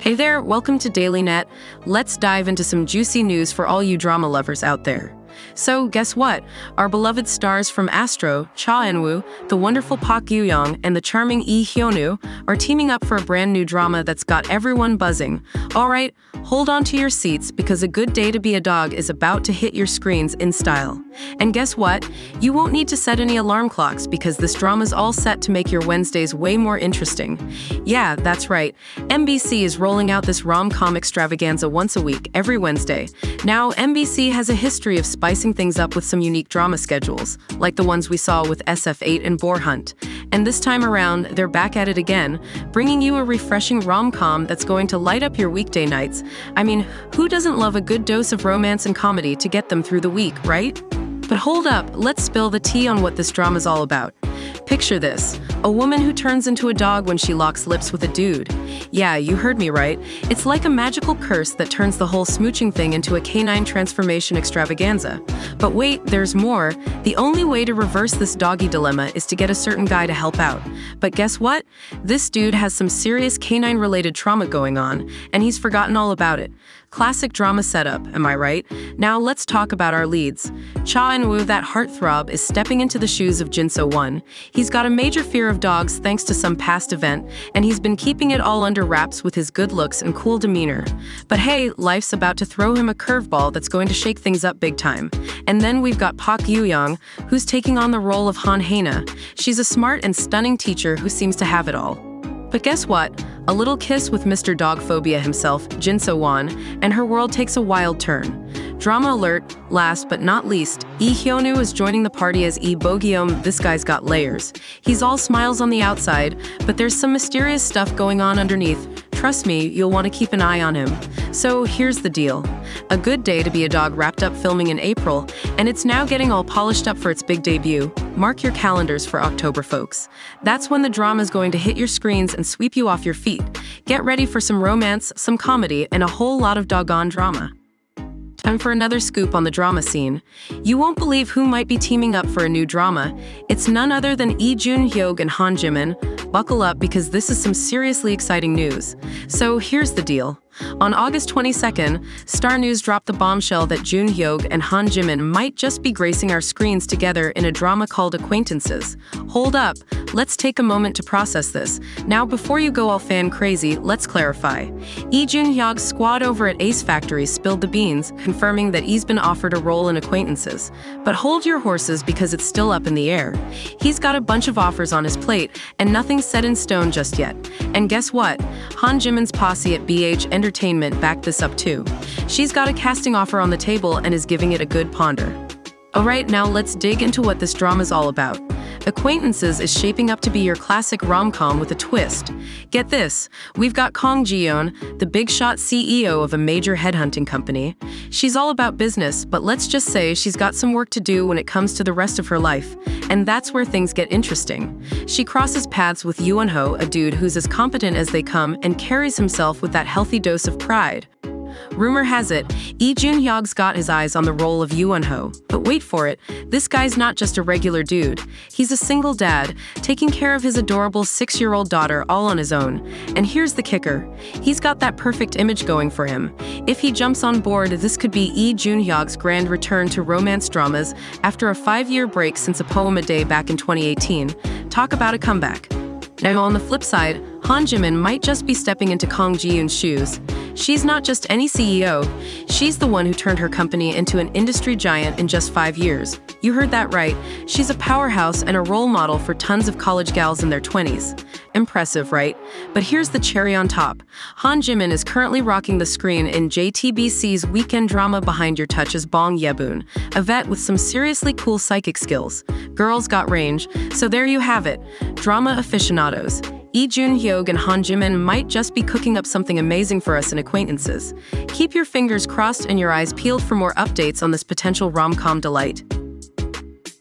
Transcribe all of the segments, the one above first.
Hey there, welcome to DailyNet. Let's dive into some juicy news for all you drama lovers out there. So, guess what? Our beloved stars from Astro, Cha Eun-woo, the wonderful Park Yoo-young, and the charming Lee Hyun-woo are teaming up for a brand new drama that's got everyone buzzing. Alright, hold on to your seats because A Good Day to Be a Dog is about to hit your screens in style. And guess what? You won't need to set any alarm clocks because this drama's all set to make your Wednesdays way more interesting. Yeah, that's right. MBC is rolling out this rom-com extravaganza once a week, every Wednesday. Now, MBC has a history of spicing things up with some unique drama schedules, like the ones we saw with SF8 and Boar Hunt. And this time around, they're back at it again, bringing you a refreshing rom-com that's going to light up your weekday nights. I mean, who doesn't love a good dose of romance and comedy to get them through the week, right? But hold up, let's spill the tea on what this drama's all about. Picture this, a woman who turns into a dog when she locks lips with a dude. Yeah, you heard me right. It's like a magical curse that turns the whole smooching thing into a canine transformation extravaganza. But wait, there's more. The only way to reverse this doggy dilemma is to get a certain guy to help out. But guess what? This dude has some serious canine-related trauma going on, and he's forgotten all about it. Classic drama setup, am I right? Now let's talk about our leads. Cha Eun-woo, that heartthrob, is stepping into the shoes of Jin So-won. He's got a major fear of dogs thanks to some past event, and he's been keeping it all under wraps with his good looks and cool demeanor. But hey, life's about to throw him a curveball that's going to shake things up big time. And then we've got Park Yoo-young, who's taking on the role of Han Hae-na. She's a smart and stunning teacher who seems to have it all. But guess what? A little kiss with Mr. Dog Phobia himself, Jin So-won, and her world takes a wild turn. Drama alert, last but not least, Lee Hyun-woo is joining the party as Lee Bo-gyeom. This guy's got layers. He's all smiles on the outside, but there's some mysterious stuff going on underneath. Trust me, you'll want to keep an eye on him. So here's the deal. A Good Day to Be a Dog wrapped up filming in April, and it's now getting all polished up for its big debut. Mark your calendars for October, folks. That's when the drama's going to hit your screens and sweep you off your feet. Get ready for some romance, some comedy, and a whole lot of doggone drama. Time for another scoop on the drama scene. You won't believe who might be teaming up for a new drama. It's none other than Lee Jun-hyuk and Han Jimin. Buckle up because this is some seriously exciting news. So here's the deal. On August 22nd, Star News dropped the bombshell that Jun-hyuk and Han Jimin might just be gracing our screens together in a drama called Acquaintances. Hold up, let's take a moment to process this. Now before you go all fan crazy, let's clarify. Lee Jun-hyuk's squad over at Ace Factory spilled the beans, confirming that he's been offered a role in Acquaintances. But hold your horses because it's still up in the air. He's got a bunch of offers on his plate, and nothing's set in stone just yet. And guess what? Han Jimin's posse at BH Entertainment backed this up too. She's got a casting offer on the table and is giving it a good ponder. Alright, now let's dig into what this drama's all about. Acquaintances is shaping up to be your classic rom-com with a twist. Get this, we've got Kang Ji-yeon, the big shot CEO of a major headhunting company. She's all about business, but let's just say she's got some work to do when it comes to the rest of her life. And that's where things get interesting. She crosses paths with Yoo Eun-ho, a dude who's as competent as they come and carries himself with that healthy dose of pride. Rumor has it, Lee Jun-hyuk's got his eyes on the role of Yoo Eun-ho. But wait for it, this guy's not just a regular dude. He's a single dad, taking care of his adorable 6-year-old daughter all on his own. And here's the kicker, he's got that perfect image going for him. If he jumps on board, this could be Lee Jun-hyuk's grand return to romance dramas after a 5-year break since A Poem a Day back in 2018. Talk about a comeback. Now on the flip side, Han Jimin might just be stepping into Kang Ji-yeon's shoes. She's not just any CEO, she's the one who turned her company into an industry giant in just 5 years. You heard that right, she's a powerhouse and a role model for tons of college gals in their 20s. Impressive, right? But here's the cherry on top. Han Jimin is currently rocking the screen in JTBC's weekend drama Behind Your Touch's Bong Yeboon, a vet with some seriously cool psychic skills. Girls got range, so there you have it. Drama aficionados. Lee Jun-hyuk and Han Jimin might just be cooking up something amazing for us in Acquaintances. Keep your fingers crossed and your eyes peeled for more updates on this potential rom-com delight.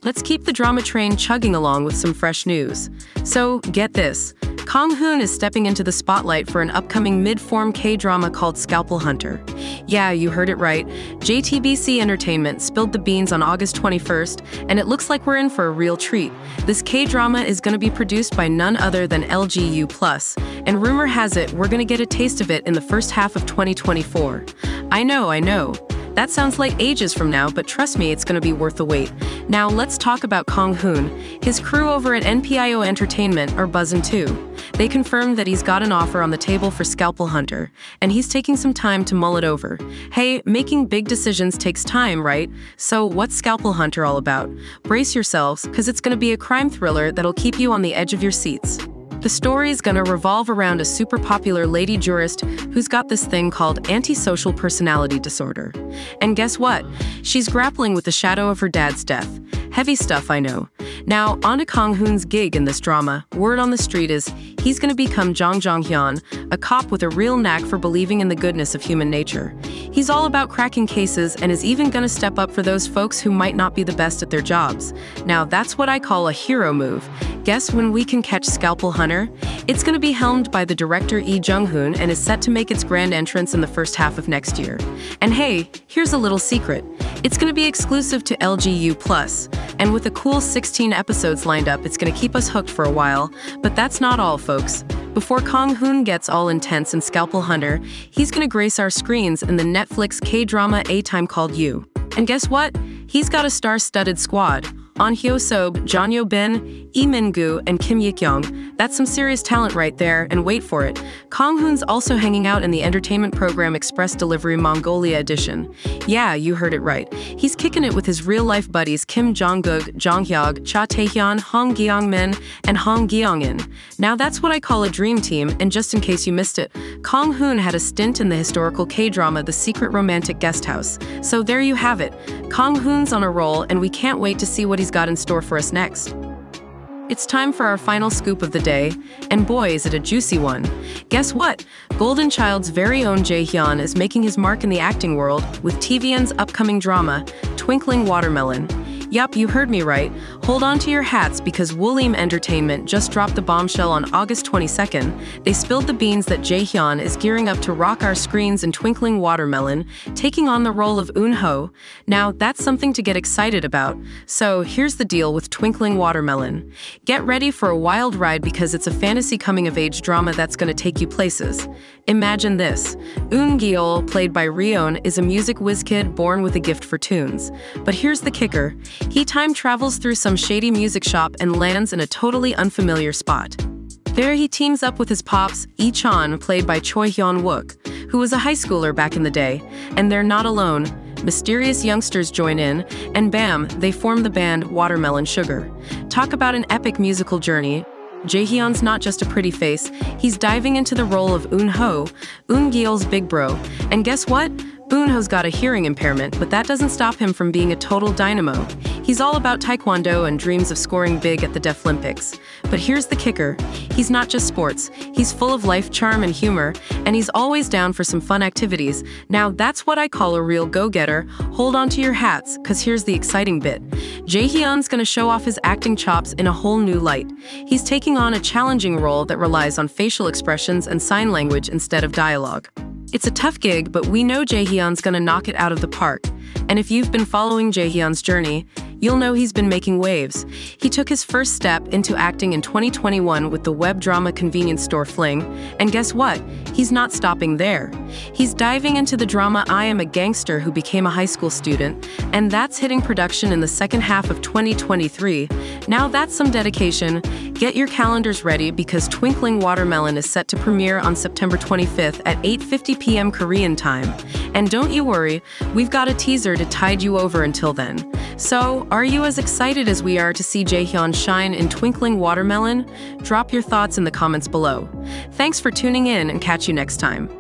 Let's keep the drama train chugging along with some fresh news. So, get this. Kang Hoon is stepping into the spotlight for an upcoming mid-form K-drama called Scalpel Hunter. Yeah, you heard it right. JTBC Entertainment spilled the beans on August 21st, and it looks like we're in for a real treat. This K-drama is going to be produced by none other than LGU+, and rumor has it we're going to get a taste of it in the first half of 2024. I know. That sounds like ages from now, but trust me, it's going to be worth the wait. Now, let's talk about Kang Hoon. His crew over at NPIO Entertainment are buzzing too. They confirmed that he's got an offer on the table for Scalpel Hunter, and he's taking some time to mull it over. Hey, making big decisions takes time, right? So, what's Scalpel Hunter all about? Brace yourselves, because it's going to be a crime thriller that'll keep you on the edge of your seats. The story's gonna revolve around a super popular lady jurist who's got this thing called antisocial personality disorder. And guess what? She's grappling with the shadow of her dad's death. Heavy stuff, I know. Now, on to Kang Hoon's gig in this drama. Word on the street is he's gonna become Jang Jong-hyun, a cop with a real knack for believing in the goodness of human nature. He's all about cracking cases and is even gonna step up for those folks who might not be the best at their jobs. Now, that's what I call a hero move. Guess when we can catch Scalpel Hunter? It's going to be helmed by the director Lee Jung-hoon and is set to make its grand entrance in the first half of next year. And hey, here's a little secret. It's going to be exclusive to LGU+, and with a cool 16 episodes lined up, it's going to keep us hooked for a while. But that's not all, folks. Before Kang Hoon gets all intense in Scalpel Hunter, he's going to grace our screens in the Netflix K-drama A Time Called You. And guess what? He's got a star-studded squad. Ahn Hyo-sob, Jeon Yo-bin, Lee Min-gu, and Kim Yik-young. That's some serious talent right there, and wait for it. Kang Hoon's also hanging out in the entertainment program Express Delivery Mongolia Edition. Yeah, you heard it right. He's kicking it with his real-life buddies Kim Jong-guk, Jong Hyuk, Cha Tae-hyun, Hong Gyeong-min, and Hong Gyeong-in. Now that's what I call a dream team, and just in case you missed it, Kang Hoon had a stint in the historical K-drama The Secret Romantic Guest House. So there you have it. Kang Hoon's on a roll, and we can't wait to see what he's got in store for us next. It's time for our final scoop of the day, and boy, is it a juicy one. Guess what? Golden Child's very own Jae-hyun is making his mark in the acting world with TVN's upcoming drama, Twinkling Watermelon. Yup, you heard me right. Hold on to your hats because Woollim Entertainment just dropped the bombshell on August 22nd. They spilled the beans that Jae-hyun is gearing up to rock our screens in Twinkling Watermelon, taking on the role of Eun-ho. Now, that's something to get excited about. So, here's the deal with Twinkling Watermelon. Get ready for a wild ride because it's a fantasy coming-of-age drama that's going to take you places. Imagine this. Eun Gyeol, played by Ryeon, is a music whiz kid born with a gift for tunes. But here's the kicker. He time travels through some shady music shop and lands in a totally unfamiliar spot. There he teams up with his pops, Lee-chan, played by Choi Hyun-wook, who was a high schooler back in the day. And they're not alone. Mysterious youngsters join in, and bam, they form the band Watermelon Sugar. Talk about an epic musical journey. Jae-hyun's not just a pretty face, he's diving into the role of Eun-ho, Eun Gyeol's big bro. And guess what? Eun-ho's got a hearing impairment, but that doesn't stop him from being a total dynamo. He's all about taekwondo and dreams of scoring big at the Deaflympics. But here's the kicker. He's not just sports. He's full of life charm and humor, and he's always down for some fun activities. Now, that's what I call a real go-getter. Hold on to your hats, because here's the exciting bit. Jae-hyun's gonna show off his acting chops in a whole new light. He's taking on a challenging role that relies on facial expressions and sign language instead of dialogue. It's a tough gig, but we know Jae-hyun's gonna knock it out of the park. And if you've been following Jae-hyun's journey, you'll know he's been making waves. He took his first step into acting in 2021 with the web drama Convenience Store Fling, and guess what? He's not stopping there. He's diving into the drama I Am a Gangster Who Became a High School Student, and that's hitting production in the second half of 2023. Now that's some dedication. Get your calendars ready because Twinkling Watermelon is set to premiere on September 25th at 8:50 p.m. Korean time. And don't you worry, we've got a teaser to tide you over until then. So, are you as excited as we are to see Jae-hyun shine in Twinkling Watermelon? Drop your thoughts in the comments below. Thanks for tuning in and catch you next time.